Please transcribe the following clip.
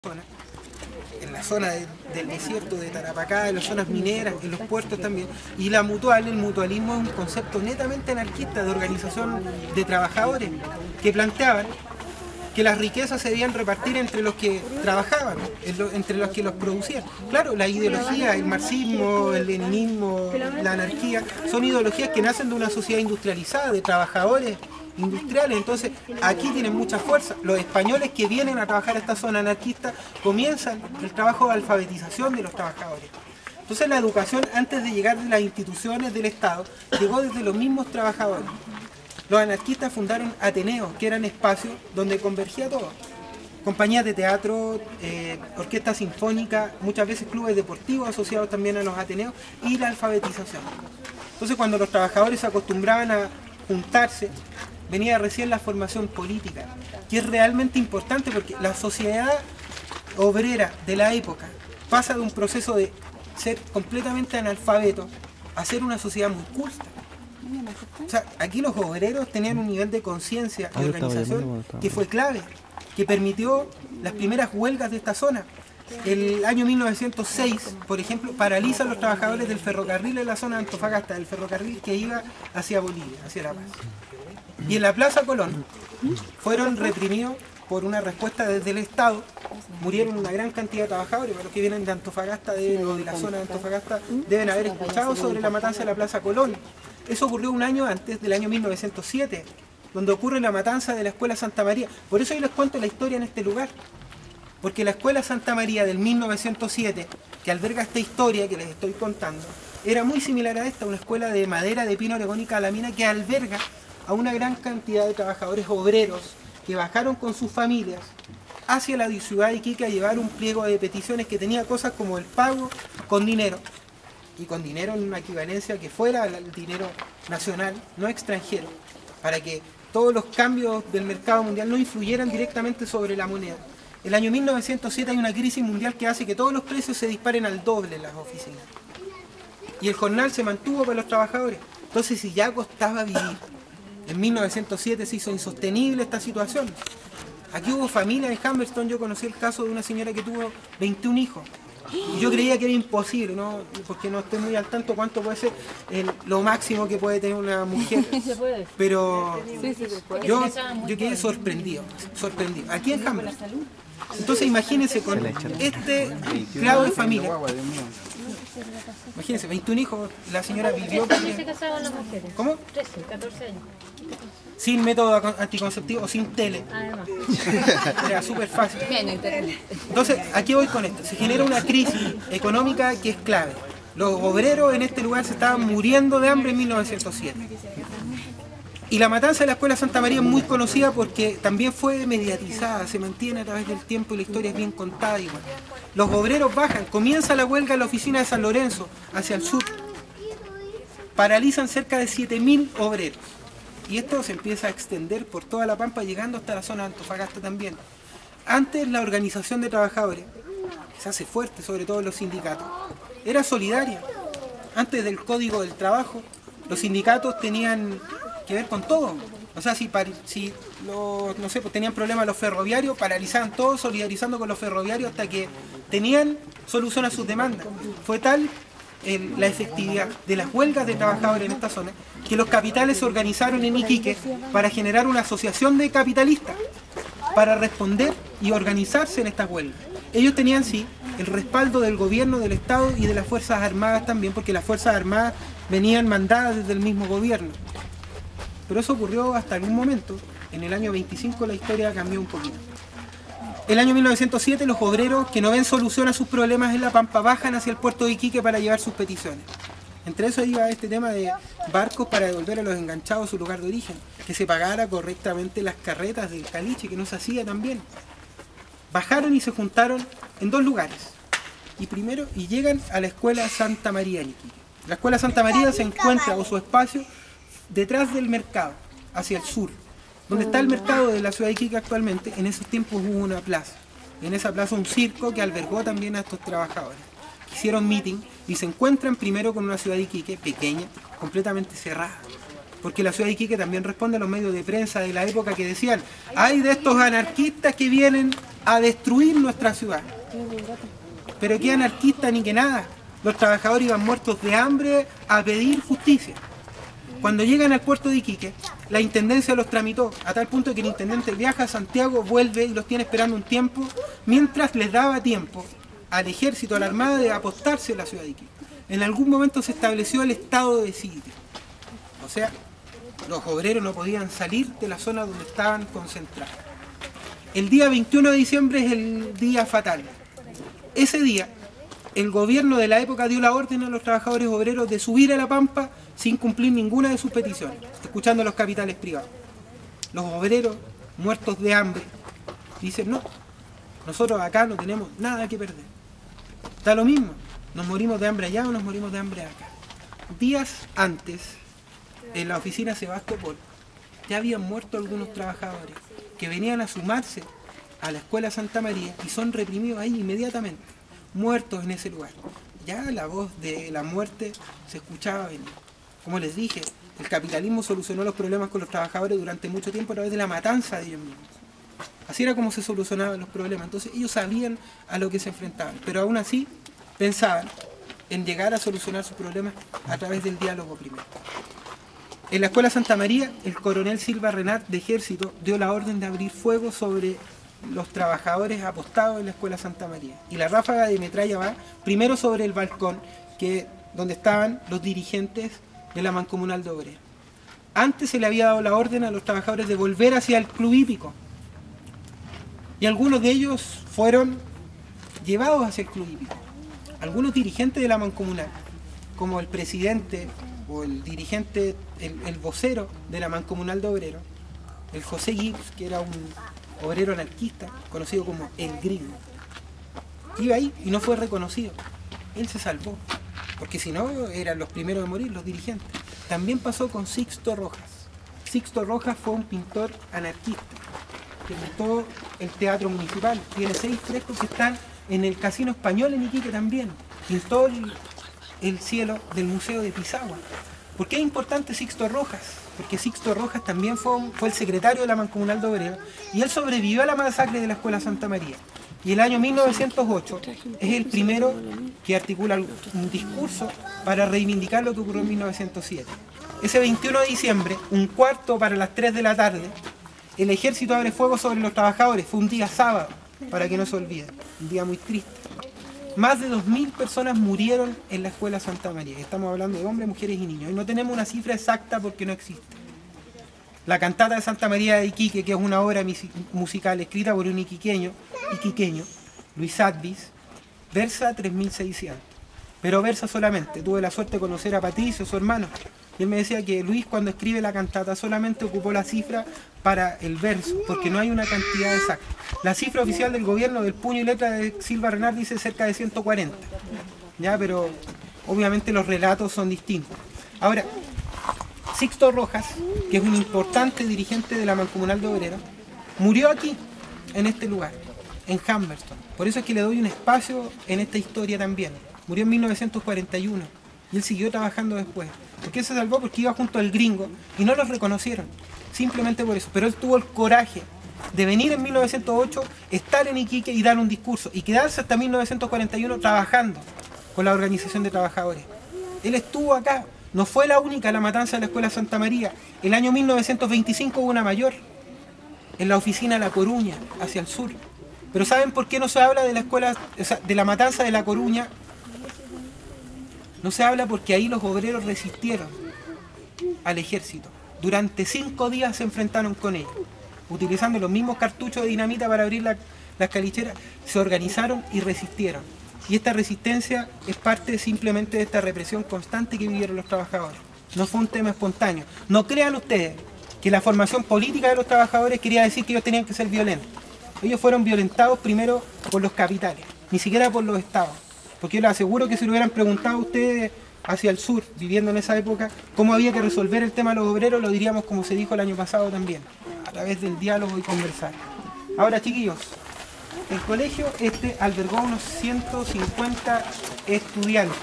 en la zona del desierto de Tarapacá, en las zonas mineras, en los puertos también. Y la mutual, el mutualismo es un concepto netamente anarquista de organización de trabajadores que planteaban que las riquezas se debían repartir entre los que trabajaban, entre los que los producían. Claro, la ideología, el marxismo, el leninismo, la anarquía, son ideologías que nacen de una sociedad industrializada, de trabajadores industriales. Entonces aquí tienen mucha fuerza. Los españoles que vienen a trabajar a esta zona anarquista comienzan el trabajo de alfabetización de los trabajadores. Entonces la educación, antes de llegar de las instituciones del Estado, llegó desde los mismos trabajadores. Los anarquistas fundaron ateneos, que eran espacios donde convergía todo. Compañías de teatro, orquestas sinfónicas, muchas veces clubes deportivos asociados también a los ateneos, y la alfabetización. Entonces cuando los trabajadores se acostumbraban a juntarse, venía recién la formación política, que es realmente importante porque la sociedad obrera de la época pasa de un proceso de ser completamente analfabeto a ser una sociedad muy culta. O sea, aquí los obreros tenían un nivel de conciencia y organización que fue clave, que permitió las primeras huelgas de esta zona. El año 1906, por ejemplo, paralizan los trabajadores del ferrocarril en la zona de Antofagasta, del ferrocarril que iba hacia Bolivia, hacia La Paz. Y en la Plaza Colón fueron reprimidos por una respuesta desde el Estado. Murieron una gran cantidad de trabajadores. Para los que vienen de Antofagasta o de la zona de Antofagasta deben haber escuchado sobre la matanza de la Plaza Colón. Eso ocurrió un año antes, del año 1907, donde ocurre la matanza de la Escuela Santa María. Por eso yo les cuento la historia en este lugar. Porque la Escuela Santa María del 1907, que alberga esta historia que les estoy contando, era muy similar a esta, una escuela de madera, de pino, oregón y calamina, que alberga a una gran cantidad de trabajadores obreros que bajaron con sus familias hacia la ciudad de Iquique a llevar un pliego de peticiones que tenía cosas como el pago con dinero, y con dinero en una equivalencia que fuera el dinero nacional, no extranjero, para que todos los cambios del mercado mundial no influyeran directamente sobre la moneda. El año 1907 hay una crisis mundial que hace que todos los precios se disparen al doble en las oficinas. Y el jornal se mantuvo para los trabajadores. Entonces, si ya costaba vivir, en 1907 se hizo insostenible esta situación. Aquí hubo familia en Humberstone. Yo conocí el caso de una señora que tuvo 21 hijos. Y yo creía que era imposible, ¿no? Porque no estoy muy al tanto cuánto puede ser lo máximo que puede tener una mujer. Pero yo quedé sorprendido. Aquí en Humberstone. Entonces imagínense con este grado de familia. Imagínense, 21 hijos, la señora vivió... ¿Se casaban las mujeres? ¿Cómo? 13, 14 años. Sin método anticonceptivo o sin tele. Además. Era súper fácil. Entonces, aquí voy con esto. Se genera una crisis económica que es clave. Los obreros en este lugar se estaban muriendo de hambre en 1907. Y la matanza de la Escuela Santa María es muy conocida porque también fue mediatizada, se mantiene a través del tiempo y la historia es bien contada igual. Los obreros bajan, comienza la huelga en la oficina de San Lorenzo, hacia el sur. Paralizan cerca de 7.000 obreros. Y esto se empieza a extender por toda La Pampa, llegando hasta la zona de Antofagasta también. Antes la organización de trabajadores, que se hace fuerte, sobre todo en los sindicatos, era solidaria. Antes del Código del Trabajo, los sindicatos tenían que ver con todo. O sea, si no sé, pues tenían problemas los ferroviarios, paralizaban todo, solidarizando con los ferroviarios hasta que tenían solución a sus demandas. Fue tal la efectividad de las huelgas de trabajadores en esta zona que los capitales se organizaron en Iquique para generar una asociación de capitalistas para responder y organizarse en estas huelgas. Ellos tenían, sí, el respaldo del gobierno, del Estado y de las Fuerzas Armadas también, porque las Fuerzas Armadas venían mandadas desde el mismo gobierno. Pero eso ocurrió hasta algún momento. En el año 25 la historia cambió un poquito. El año 1907 los obreros que no ven solución a sus problemas en La Pampa bajan hacia el puerto de Iquique para llevar sus peticiones. Entre eso iba este tema de barcos para devolver a los enganchados a su lugar de origen, que se pagara correctamente las carretas del caliche, que no se hacía tan bien. Bajaron y se juntaron en dos lugares. Y llegan a la Escuela Santa María en Iquique. La Escuela Santa María se encuentra, o su espacio, detrás del mercado, hacia el sur. Donde está el mercado de la ciudad de Iquique actualmente, en esos tiempos hubo una plaza. En esa plaza un circo que albergó también a estos trabajadores. Hicieron meeting y se encuentran primero con una ciudad de Iquique pequeña, completamente cerrada. Porque la ciudad de Iquique también responde a los medios de prensa de la época que decían: hay de estos anarquistas que vienen a destruir nuestra ciudad. Pero qué anarquista ni que nada. Los trabajadores iban muertos de hambre a pedir justicia. Cuando llegan al puerto de Iquique, la intendencia los tramitó, a tal punto que el intendente viaja a Santiago, vuelve y los tiene esperando un tiempo, mientras les daba tiempo al ejército, a la armada, de apostarse en la ciudad de Iquique. En algún momento se estableció el estado de sitio. O sea, los obreros no podían salir de la zona donde estaban concentrados. El día 21 de diciembre es el día fatal. Ese día, el gobierno de la época dio la orden a los trabajadores obreros de subir a la pampa sin cumplir ninguna de sus peticiones, escuchando a los capitales privados. Los obreros, muertos de hambre, dicen: no, nosotros acá no tenemos nada que perder. Da lo mismo, nos morimos de hambre allá o nos morimos de hambre acá. Días antes, en la oficina Sebastopol, ya habían muerto algunos trabajadores que venían a sumarse a la escuela Santa María y son reprimidos ahí inmediatamente, muertos en ese lugar. Ya la voz de la muerte se escuchaba venir. Como les dije, el capitalismo solucionó los problemas con los trabajadores durante mucho tiempo a través de la matanza de ellos mismos. Así era como se solucionaban los problemas. Entonces ellos sabían a lo que se enfrentaban, pero aún así pensaban en llegar a solucionar sus problemas a través del diálogo primero. En la escuela Santa María, el coronel Silva Renard de Ejército dio la orden de abrir fuego sobre los trabajadores apostados en la escuela Santa María. Y la ráfaga de metralla va primero sobre el balcón, donde estaban los dirigentes de la Mancomunal de Obreros. Antes se le había dado la orden a los trabajadores de volver hacia el club hípico. Y algunos de ellos fueron llevados hacia el club hípico. Algunos dirigentes de la Mancomunal, como el presidente o el dirigente, el vocero de la Mancomunal de Obreros, el José Gibbs, que era un obrero anarquista, conocido como el Gringo, iba ahí y no fue reconocido. Él se salvó, porque si no eran los primeros de morir, los dirigentes. También pasó con Sixto Rojas. Sixto Rojas fue un pintor anarquista que pintó el Teatro Municipal. Tiene 6 frescos que están en el Casino Español en Iquique también. Pintó el cielo del Museo de Pisagua. ¿Por qué es importante Sixto Rojas? Porque Sixto Rojas también fue el secretario de la Mancomunal de Obreros y él sobrevivió a la masacre de la Escuela Santa María. Y el año 1908 es el primero que articula un discurso para reivindicar lo que ocurrió en 1907. Ese 21 de diciembre, un cuarto para las 3 de la tarde, el ejército abre fuego sobre los trabajadores. Fue un día sábado, para que no se olvide, un día muy triste. Más de 2000 personas murieron en la Escuela Santa María. Estamos hablando de hombres, mujeres y niños. Y no tenemos una cifra exacta porque no existe. La cantata de Santa María de Iquique, que es una obra musical escrita por un iquiqueño, Luis Advis, versa 3600. Pero versa solamente. Tuve la suerte de conocer a Patricio, su hermano. Y él me decía que Luis, cuando escribe la cantata, solamente ocupó la cifra para el verso, porque no hay una cantidad exacta. La cifra oficial del gobierno del puño y letra de Silva Renard dice cerca de 140. ¿Ya? Pero obviamente los relatos son distintos. Ahora, Sixto Rojas, que es un importante dirigente de la Mancomunal de Obreros, murió aquí, en este lugar, en Humberstone. Por eso es que le doy un espacio en esta historia también. Murió en 1941 y él siguió trabajando después. ¿Por qué se salvó? Porque iba junto al Gringo y no los reconocieron, simplemente por eso. Pero él tuvo el coraje de venir en 1908, estar en Iquique y dar un discurso y quedarse hasta 1941 trabajando con la organización de trabajadores. Él estuvo acá. No fue la única la matanza de la Escuela Santa María. El año 1925 hubo una mayor, en la oficina La Coruña, hacia el sur. Pero ¿saben por qué no se habla de la escuela, de la matanza de La Coruña? No se habla porque ahí los obreros resistieron al ejército. Durante 5 días se enfrentaron con ellos, utilizando los mismos cartuchos de dinamita para abrir las calicheras. Se organizaron y resistieron. Y esta resistencia es parte simplemente de esta represión constante que vivieron los trabajadores. No fue un tema espontáneo. No crean ustedes que la formación política de los trabajadores quería decir que ellos tenían que ser violentos. Ellos fueron violentados primero por los capitales, ni siquiera por los estados. Porque yo les aseguro que si lo hubieran preguntado a ustedes hacia el sur, viviendo en esa época, cómo había que resolver el tema de los obreros, lo diríamos como se dijo el año pasado también, a través del diálogo y conversar. Ahora, chiquillos, el colegio albergó unos 150 estudiantes.